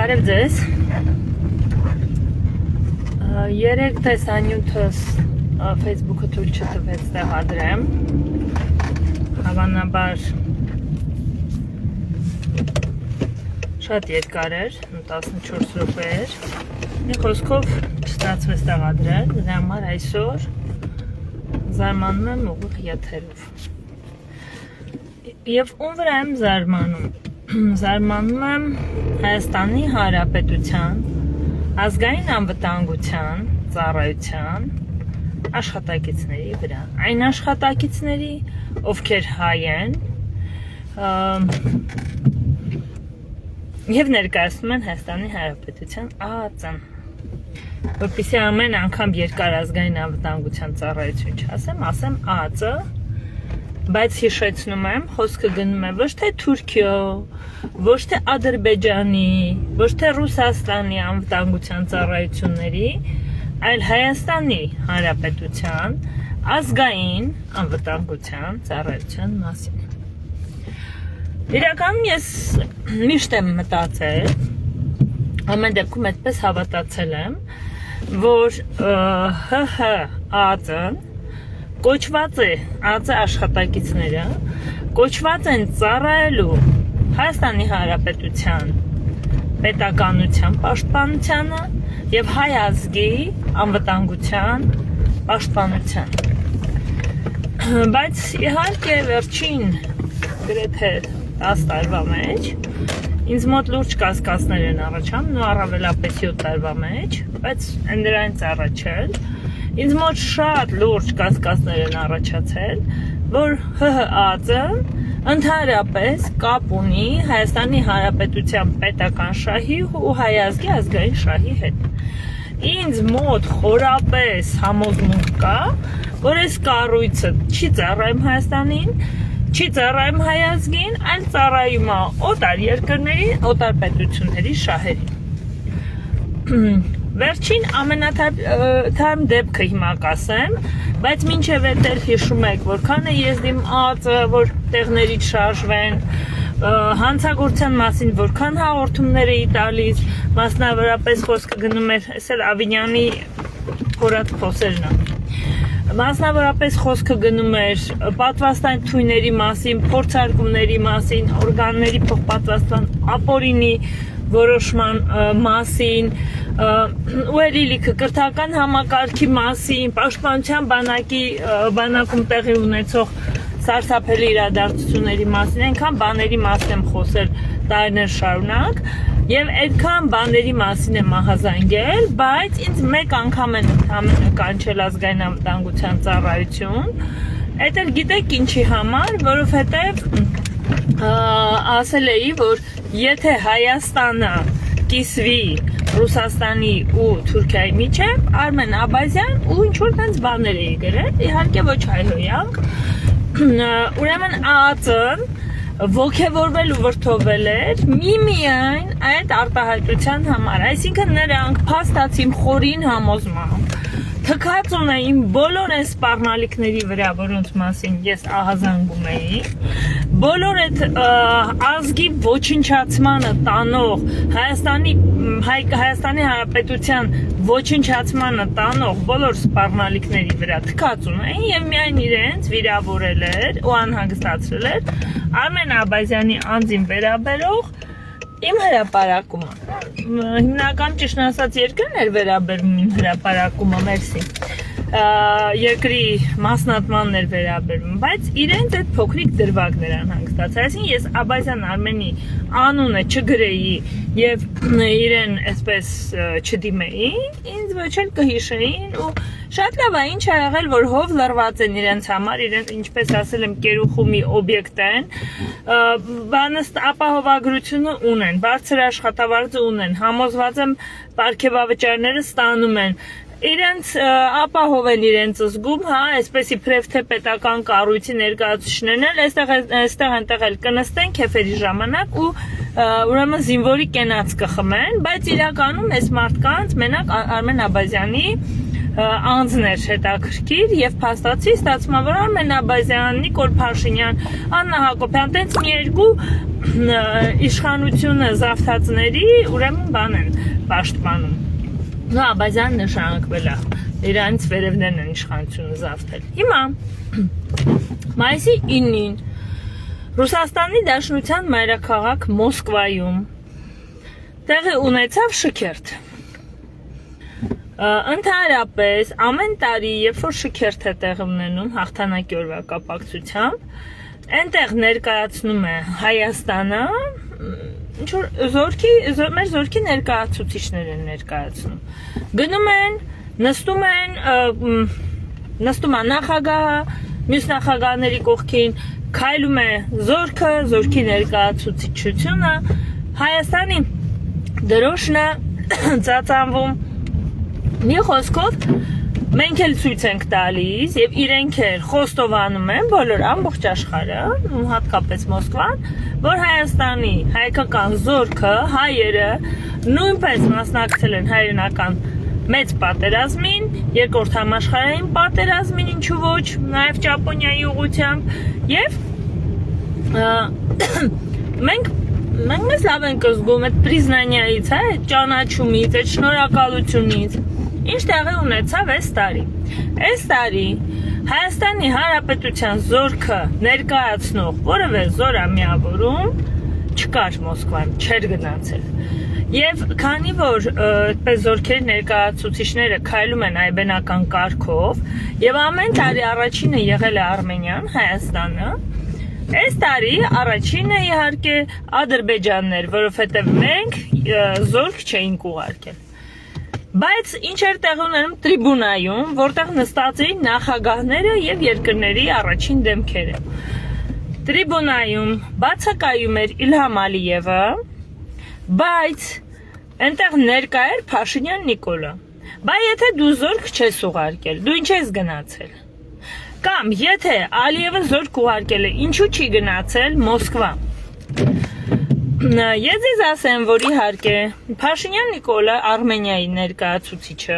Բարև ձեզ, երեկ տեսանյութս Facebook-ը թույլ չտվեց տեղադրեմ, հավանաբար շատ երկար էր, 14 րոպե էր, մի խոսքով չստացվեց տեղադրել, դրա համար այսօր զարմանում եմ ուղիղ եթերով և ում վրա եմ զարմանում, զարմանում եմ Հայաստանի Հանրապետության ազգային անվտանգության ծառայության աշխատակիցների վրա, այն աշխատակիցների, ովքեր հայ են և ներկայացնում են Հայաստանի Հանրապետության ԱԱԾ-ն, որպեսզի ամեն անգամ երկար ազգային անվտանգության ծառայություն չասեմ, ասեմ ԱԱԾ, բայց հիշեցնում եմ, խոսքը գնում է ոչ թե Թուրքիո, ոչ թե Ադրբեջանի, ոչ թե Ռուսաստանի անվտանգության ծառայությունների, այլ Հայաստանի Հանրապետության ազգային անվտանգության ծառայության մասին։ Իրականում ես միշտ եմ մտածել, ամեն դեպքում այդպես հավատացել եմ, որ ԱԱԾ-ն կոչված է, ԱԱԾ աշխատակիցները կոչված են ծառայելու Հայաստանի Հանրապետության պետականության պաշտպանությանը և հայ ազգի անվտանգության պաշտպանությանը։ Բայց իհարկե վերջին գրեթե 10 տարվա մեջ ինձ մոտ լուրջ կասկածներ են առաջանում, ու առավելապես 7 տարվա մեջ, բայց այն դրանից առաջ էլ ինձ մոտ շատ լուրջ կասկածներ են առաջացել, որ ՀՀԱԾ-ն ընդհանրապես կապ ունի Հայաստանի Հանրապետության պետական շահի ու հայ ազգի ազգային շահի հետ։ Ինձ մոտ խորապես համոզմունք կա, որ այս կառույցը չի ծառայում Հայաստանին, չի ծառայում հայ ազգին, այլ ծառայում է օտար երկրների, օտար պետությունների շահերին։ Վերջին ամենաթարմ դեպքը հիմա կասեմ, բայց մինչև էլ հիշում եք, որքան է եզդիմ ԱԱԾ, որ տեղներից շարժվեն, հանցագործության մասին որքան հաղորդումներ էի տալիս, մասնավորապես խոսքը գնում էր, այս էլ Ավինյանի խորած խոսերն է, մասնավորապես խոսքը գնում էր պատվաստան թույների մասին, փորձարկումների մասին, օրգանների փոխպատվաստան ապօրինի որոշման մասին, ու էլիլիքը կրթական համակարգի մասին, պաշտպանության բանակում տեղի ունեցող սարսափելի իրադարձությունների մասին, այնքան բաների մասին եմ խոսել տարիներ շարունակ և այդքան բաների մասին եմ ահազանգել, բայց ինձ մեկ անգամ են ընդհանրապես կանչել ազգային անվտանգության ծառայություն, այդ էլ գիտեք ինչի համար, որովհետև ասել էի, որ եթե Հայաստանը կիսվի Ռուսաստանի ու Թուրքիայի միջև, Արմեն Աբազյան ու ինչ-որ տենց բաներ էի գրել, իհարկե ոչ հայհոյանք, ուրեմն ԱԱԾ-ն ոգևորվել ու վրդովել էր միմիայն այդ արտահայտության համար, այսինքն նրանք փաստացին խորին համոզմամբ թքած ունեին բոլոր այն սպառնալիքների վրա, որոնց մասին ես ահազանգում էի, բոլոր այդ ազգի ոչնչացմանը տանող, Հայաստանի Հանրապետության ոչնչացմանը տանող բոլոր սպառնալիքների վրա թքած ունեին և միայն իրենց վիրավորել էր ու անհանգստացրել էր Արմեն Աբազյանի անձին վերաբերող իմ հրապարակումը, հիմնական ճիշտն ասած երկրն էր վերաբերում իմ հրապարակումը, մերսի, երկրի մասնատմանն էր վերաբերում, բայց իրենց այդ փոքրիկ դրվագն էր անհանգստացել, այսինքն ես Աբազյան Արմենի անունը չգրեի և իրեն այսպես չդիմեի, ինձ ոչ էլ կհիշեին ու շատ լավ է, ինչ ա եղել, որ հով լրված են իրենց համար, իրենց ինչպես ասել եմ կերուխու մի օբյեկտ են, ապահովագրությունը ունեն, բարձր աշխատավարձը ունեն, համոզված եմ պարգևավճարները ստանում են, իրենց ապահով են իրենց զգում, հա, այսպես իբրև թե պետական կառույցի ներկայացուցիչներն էլ այստեղ այնտեղ էլ կնստեն քեֆերի ժամանակ ու ուրեմն զինվորի կենաց կխմեն, բայց իրականում այս մարդկանց մենակ Արմեն Աբազյանի անձներ հետաքրքիր եւ փաստացի ստացվում է որ Արմեն Աբազյան, Նիկոլ Փաշինյան, Աննա Հակոբյան տենց մի երկու իշխանությունը զավթածների ուրեմն բան են պաշտպանում։ Նո Աբազյանն նշանակվել է իրանից վերևներն են իշխանությունը զավթել։ Հիմա մայիսի 9-ին Ռուսաստանի Դաշնության մայրաքաղաք Մոսկվայում տեղի ունեցավ շքերթ։ Ընդհանրապես ամեն տարի, երբ որ շքերթ է տեղի ունենում հաղթանակի օրվա կապակցությամբ, այնտեղ ներկայացնում է Հայաստանը, ինչ որ մեր զորքի ներկայացուցիչներ են ներկայացնում։ Գնում են, նստում է նախագահը, մյուս նախագահների կողքին, քայլում է զորքը, զորքի ներկայացուցիչությունը, Հայաստանի դրոշն է ծածանվում։ Մի խոսքով մենք էլ ցույց ենք տալիս եւ իրենք էլ խոստովանում են բոլոր ամբողջ աշխարհը, հատկապես Մոսկվան, որ Հայաստանի հայկական զորքը, հայերը նույնպես մասնակցել են հայրենական մեծ պատերազմին, երկրորդ համաշխարհային պատերազմին, ինչու ոչ, նաեւ Ճապոնիայի ուղղությամբ եւ մենք մեզ լավ ենք զգում այդ պրիզնանիայից, այդ ճանաչումից, այդ շնորհակալությունից։ Ինչ տեղի ունեցավ այս տարի։ Այս տարի Հայաստանի Հանրապետության զորքը ներկայացնող որևէ զորամիավորում չկար Մոսկվայում, չէր գնացել։ Եվ քանի որ այդպես զորքերի ներկայացուցիչները քայլում են այբենական կարգով, եւ ամեն տարի առաջինը եղել է Արմենիան, Հայաստանը, այս տարի առաջինը իհարկե Ադրբեջանն էր, որովհետեւ մենք զորք չէինք ուղարկել։ Բայց ինչ էր տեղի ունենում տրիբունայում, որտեղ նստած էին նախագահները եւ երկրների առաջին դեմքերը։ Տրիբունայում բացակայում էր Իլհամ Ալիևը, բայց այնտեղ ներկա էր Փաշինյան Նիկոլը։ Բայց եթե դու զորք չես ուղարկել, դու ինչ ես գնացել։ Կամ եթե Ալիևը զորք ուղարկել է, ինչու չի գնացել Մոսկվա։ Ես ձեզ ասեմ, որ իհարկե Փաշինյան Նիկոլը Արմենիայի ներկայացուցիչը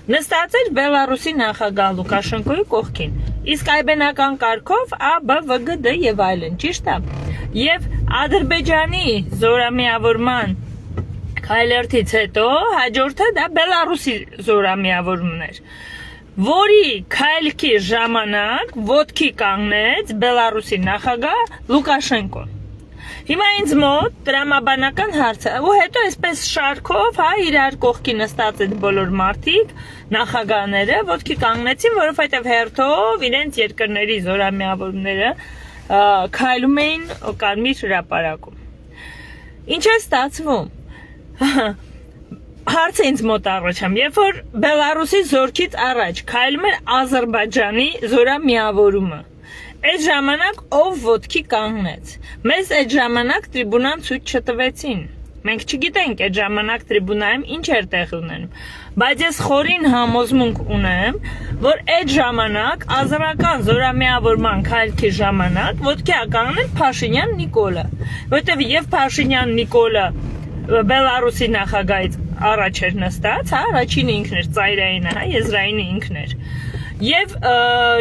նստած էր Բելարուսի նախագահ Լուկաշենկոյի կողքին, իսկ այբենական կարգով ԱԲՎԳԴ եւ այլն, ճիշտ է։ Եվ Ադրբեջանի զորամիավորման քայլերթից հետո հաջորդը դա Բելարուսի զորամիավորումն էր, որի քայլքի ժամանակ ոտքի կանգնեց Բելարուսի նախագահ Լուկաշենկոն։ Հիմա ինձ մոտ տրամաբանական հարց է, ու հետո այսպես շարքով, իրար կողքի նստած այդ բոլոր մարդիկ, նախագահները ոտքի կանգնեցին, որովհետև հերթով իրենց երկրների զորամիավորումները քայլում էին Կարմիր հրապարակում։ Ինչ է ստացվում։ Հարցը ինձ մոտ առաջամ, երբ որ Բելարուսի զորքից առաջ քայլում էր Ադրբեջանի զորամիավորումը, այդ ժամանակ ով ոտքի կանգնեց։ Մեզ այդ ժամանակ տրիբունան ցույց չտվեցին։ Մենք չգիտենք այդ ժամանակ տրիբունայում ինչ էր տեղի ունենում։ Բայց ես խորին համոզմունք ունեմ, որ այդ ժամանակ ազերական զորամիավորման քայլքի ժամանակ ոտքի կանգնել Փաշինյան Նիկոլը, որտեղ եւ Փաշինյան Նիկոլը Բելարուսի նախագահից առաջ էր նստած, առաջինը ինքն էր, ծայրայինը, եզրայինը ինքն էր։ Եվ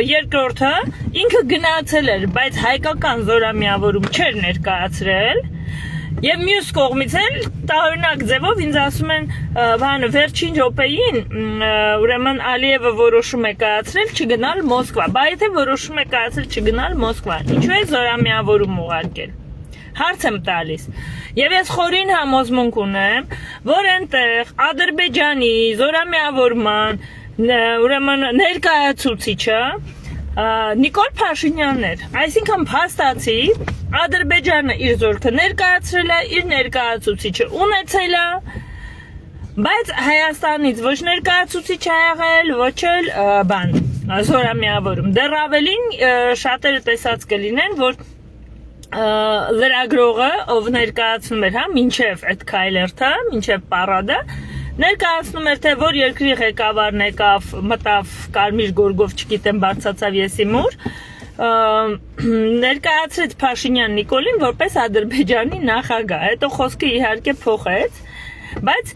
երկրորդը ինքը գնացել էր, բայց հայկական զորամիավորում չէր ներկայացրել, եւ մյուս կողմից էլ տարօրինակ ձևով ինձ ասում են, բանը վերջին րոպեին, ուրեմն Ալիևը որոշում է կայացրել չգնալ Մոսկվա, բայց եթե որոշում է կայացրել չգնալ Մոսկվա, ինչու է զորամիավորում ուղարկել։ Հարց եմ տալիս։ Եվ ես խորին համոզմունք ունեմ, որ այնտեղ Ադրբեջանի զորամիավորման ուրեմն ներկայացուցիչը Նիկոլ Փաշինյանն էր, այսինքն փաստացի Ադրբեջանը իր զորքը ներկայացրել է, իր ներկայացուցիչը ունեցել է, բայց Հայաստանից ոչ ներկայացուցիչ է եղել, ոչ էլ բան, զորամիավորում։ Դեռ ավելին շատերը տեսած կլինեն, որ լրագրողը, ով ներկայացնում էր, մինչև այդ քայլերթը, մինչև պարադը, ներկայացնում էր, թե որ երկրի ղեկավարն եկավ, մտավ կարմիր գորգով, չգիտեմ, բարձացավ եսիմուր, ներկայացրեց Փաշինյան Նիկոլին որպես Ադրբեջանի նախագահ, հետո խոսքը իհարկե փոխեց, բայց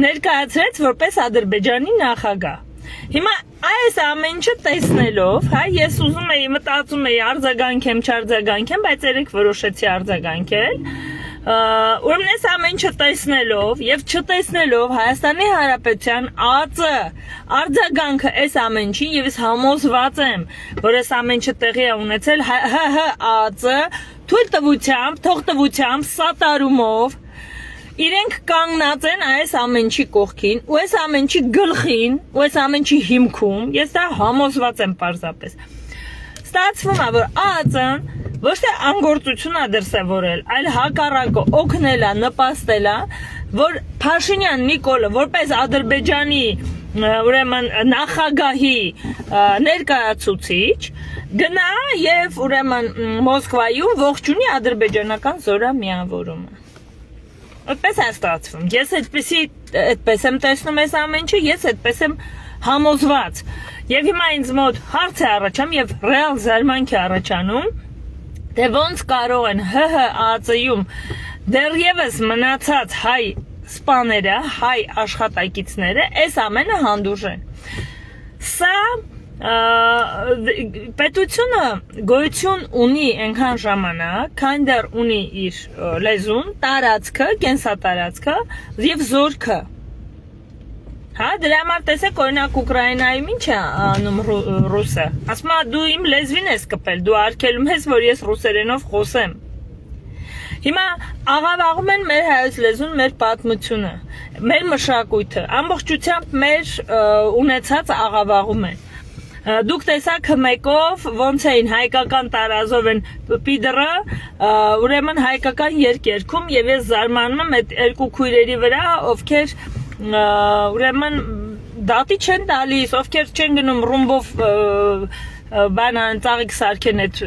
ներկայացրեց որպես Ադրբեջանի նախագահ։ Հիմա այս ամեն ինչը տեսնելով, հա, ես ուզում էի մտածում էի արձագանքեմ, չարձագանքեմ, բայց երեք որոշեցի արձագանքել։ Ուրեմն այս ամեն ինչը տեսնելով եւ չտեսնելով Հայաստանի Հանրապետության ԱԾ արձագանքը այս ամեն ինչին եւ ես համոզված եմ, որ այս ամեն ինչը տեղի է ունեցել ԱԾ թույլտվությամբ, թողտվությամբ, սատարումով իրենք կանգնած են այս ամեն ինչի կողքին ու այս ամեն ինչի գլխին ու այս ամեն ինչի հիմքում ես դա համոզված եմ պարզապես ստացվում է որ ԱԾ-ն ոչ թե անգործություն է դրսևորել այլ հակառակը օգնել է նպաստել է որ Փաշինյան Նիկոլը որպես Ադրբեջանի ուրեմն նախագահի ներկայացուցիչ գնա եւ ուրեմն Մոսկվայում ողջունի ադրբեջանական զորամիավորումը Այդպես է ստացվում։ Ես այդպես եմ տեսնում այս ամեն ինչը, ես այդպես եմ համոզված։ Եվ հիմա ինձ մոտ հարց է առաջանում եւ ռեալ զարմանք է առաջանում, թե ոնց կարող են ՀՀԱԾ-ում դեռևս մնացած հայ սպաները, հայ աշխատակիցները այս ամենը հանդուրժեն։ Սա պետությունը գոյություն ունի այնքան ժամանակ, քան դեռ ունի իր լեզուն, տարածքը, կենսատարածքը եւ զորքը։ Հա, դրա համար տեսեք օրինակ Ուկրաինայում ինչ է անում ռուսը։ Ասում է դու իմ լեզվին ես կպել, դու արգելում ես, որ ես ռուսերենով խոսեմ։ Հիմա աղավաղում են մեր հայոց լեզուն, մեր պատմությունը, մեր մշակույթը, ամբողջությամբ մեր ունեցած աղավաղում են։ Դուք տեսաք մեկով ոնց էին հայկական տարազով են պիդրը ուրեմն հայկական երկերքում եւ ես զարմանում եմ այդ երկու քույրերի վրա ովքեր ուրեմն դատի չեն տալիս ովքեր չեն գնում ռումբով բանան ծաղիկ սարքեն այդ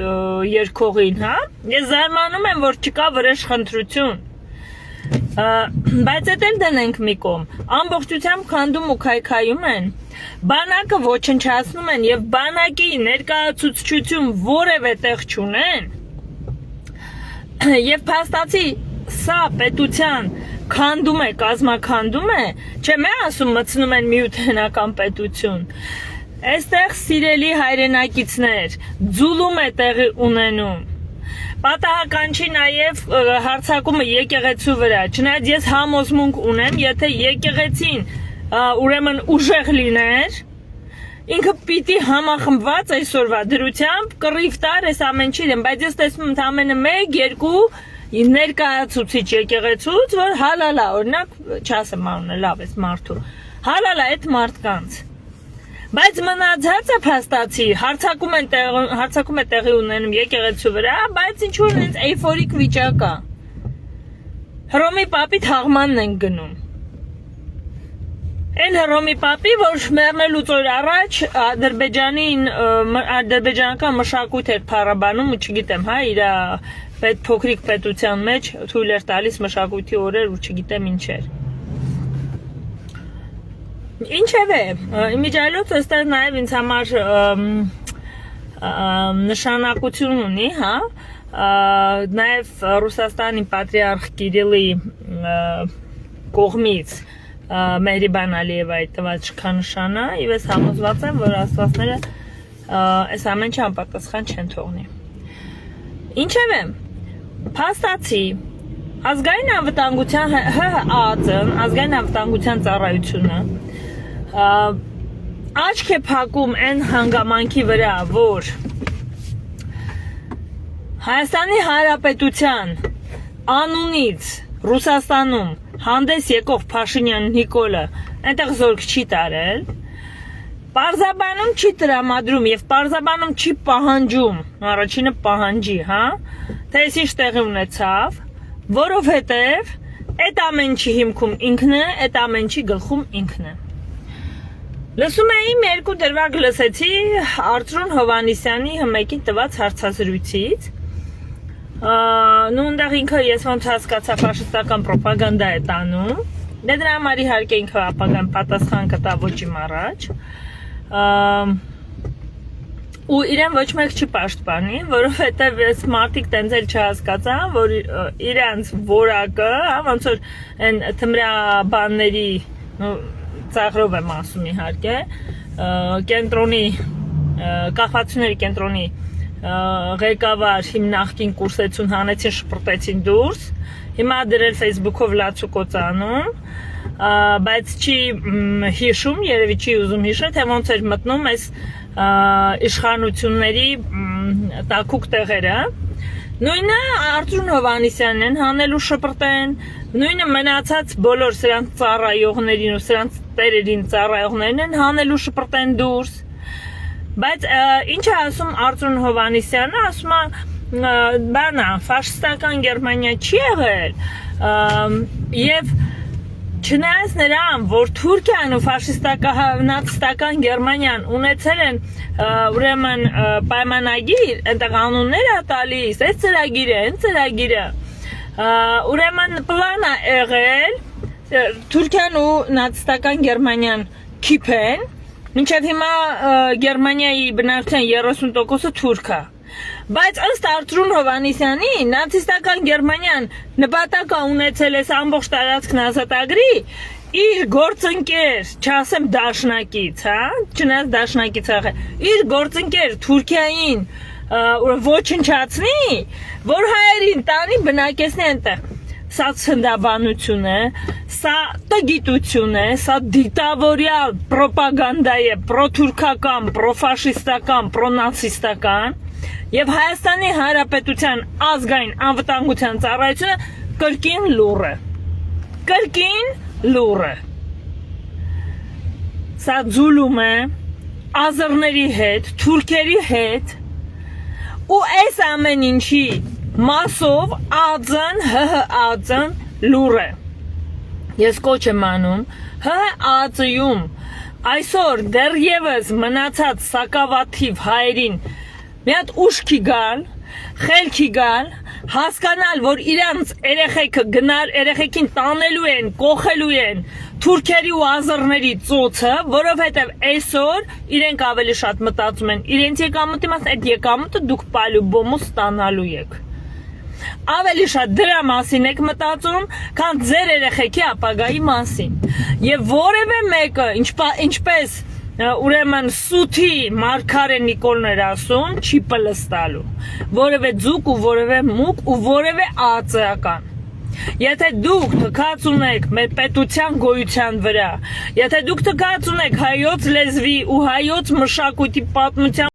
երկողին հա ես զարմանում եմ որ չկա վրեժ խնդրություն բայց այդ էլ դնենք մի կողմ ամբողջությամբ քանդում ու քայքայում են բանակը ոչնչացնում են եւ բանակի ներկայացուցչություն որևէ տեղ չունեն եւ փաստացի սա պետության քանդում է կազմաքանդում է չեմ ասում մտցնում են միութենական պետություն այստեղ սիրելի հայրենակիցներ ձուլում է տեղի ունենում Պատահական չի նաև հարցակումը եկեղեցու վրա չնայած ես համոզմունք ունեմ եթե եկեղեցին ուրեմն ուժեղ լիներ ինքը պիտի համախմբված այսօրվա դրությամբ կռիվ տար այս ամեն չիրեն բայց ես տեսնում ընդամենը 1-2 ներկայացուցիչ եկեղեցուց որ հալալա օրինակ չասեմ անունը լավ էս մարդու հալալա այդ մարդկանց բայց մնացածը փաստացի հարցակում է տեղի ունենում եկեղեցու վրա բայց ինչ որ ինձ էյֆորիկ վիճակ է Հռոմի պապի թաղմանն են գնում Այն Հռոմի պապի որ մեռնելուց օր առաջ ադրբեջանական մշակույթ էր փառաբանում ու չգիտեմ հա իր փոքրիկ պետության մեջ թույլ էր տալիս մշակույթի օրեր ու չգիտեմ ինչեր Ինչևէ, իմիջիայլոց այստեղ նաև ինձ համար նշանակություն ունի, հա, նաև Ռուսաստանի պատրիարխ Կիրիլի կողմից Մերիբան Ալիևայի տված շքանշանը, եւ ես համոզված եմ, որ աստվածները այս ամեն ինչը անպատասխան չեն թողնի։ Ինչևէ, փաստացի ազգային անվտանգության ՀԱԾ-ն, ազգային անվտանգության ծառայությունը աչք է փակում այն հանգամանքի վրա, որ Հայաստանի Հանրապետության անունից Ռուսաստանում հանդես եկող Փաշինյան Նիկոլը այնտեղ զորք չի տարել, պարզաբանում չի տրամադրում եւ պարզաբանում չի պահանջում, առաջինը պահանջի, հա, թե այս ինչ տեղի ունեցավ, որովհետեւ այդ ամեն ինչի հիմքում ինքն է, այդ ամեն ինչի գլխում ինքն է։ Լսում էի երկու դրվագ լսեցի Արծրուն Հովանիսյանի հմեկի տված հարցազրույցից նույնտեղ ինքը ես ոնց հասկացա ֆաշիստական պրոպագանդա է տանում դե դրա համար իհարկե ինքը ապագան պատասխան կտա ոչ իմ առաջ ու իրեն ոչ մեկ չի պաշտպանի որովհետև ես մարդիկ տենց էլ չհասկացան որ իրանց որակը ոնց որ այն թմրաբանների ծաղրով եմ ասում իհարկե կենտրոնի կախվածությունների կենտրոնի ղեկավար հիմնախքին կուրսեցուն հանեցին շպրտեցին դուրս հիմա դրել Facebook-ով լացուկոծանում բայց չի հիշում երևի չի ուզում հիշել թե ոնց էր մտնում այս իշխանությունների տակուկ տեղերը նույնը Արծրուն Հովհաննիսյանն են հանելու շպրտեն նույնը մնացած բոլոր սրանց ծառայողներին ու սրանց տերերին ծառայողներն են հանելու շպրտեն դուրս բայց ինչ է ասում Արծրուն Հովհաննիսյանը ասում է բանա ֆաշիստական Գերմանիա չի եղել եւ չնայած նրան որ Թուրքիան ու ֆաշիստական Գերմանիան ունեցել են ուրեմն պայմանագիր այնտեղ անուններ է տալիս այս ծրագիրը այն ծրագիրը ուրեմն պլան է եղել Թուրքիան ու նացիստական Գերմանիան քիփեն մինչև հիմա Գերմանիայի բնակչության 30%-ը թուրք է բայց ըստ Արծրուն Հովհաննիսյանի նացիստական Գերմանիան նպատակ ունեցել է ամբողջ տարածքն ազատագրի իր գործընկեր, չասեմ դաշնակից, հա, չնայած դաշնակից աղ իր գործընկեր Թուրքիային ոչնչացնի, որ հայերին տանի բնակեցնի այնտեղ սա ցնդաբանություն է, սա տգիտություն է, սա դիկտատորիալ պրոպագանդա է, պրոթուրքական, պրոֆաշիստական, պրոնացիստական Եվ Հայաստանի Հանրապետության ազգային անվտանգության ծառայությունը կրկին լուռ է։ Սա ձուլում է ազերների հետ, թուրքերի հետ ու այս ամեն ինչի մասով ԱԾ-ն լուռ է։ Ես կոչ եմ անում ՀԱԾ-ում այսօր դեռևս մնացած սակավաթիվ հայերին մի հատ ուշքի գալ, խելքի գալ, հասկանալ, որ իրանց երեխեքին տանելու են, կողելու են թուրքերի ու ազերների ծոցը, որովհետև այսօր իրենք ավելի շատ մտածում են իրենց եկամուտի մաս, այդ եկամուտը դուք պալյուբոմու ստանալու եք։ Ավելի շատ դրա մասին եք մտածում, քան ձեր երեխեքի ապագայի մասին։ Եվ որևէ մեկը, ինչպես ուրեմն սութի Մարգարե Նիկոլն էր ասում, չի պլստալու, որևէ ձուկ ու որևէ մուկ ու որևէ ԱԾ-ական։ Եթե դուք թքած ունեք մեր պետության գոյության վրա, եթե դուք թքած ունեք հայոց լեզվի ու հայոց մշակույթի պատմության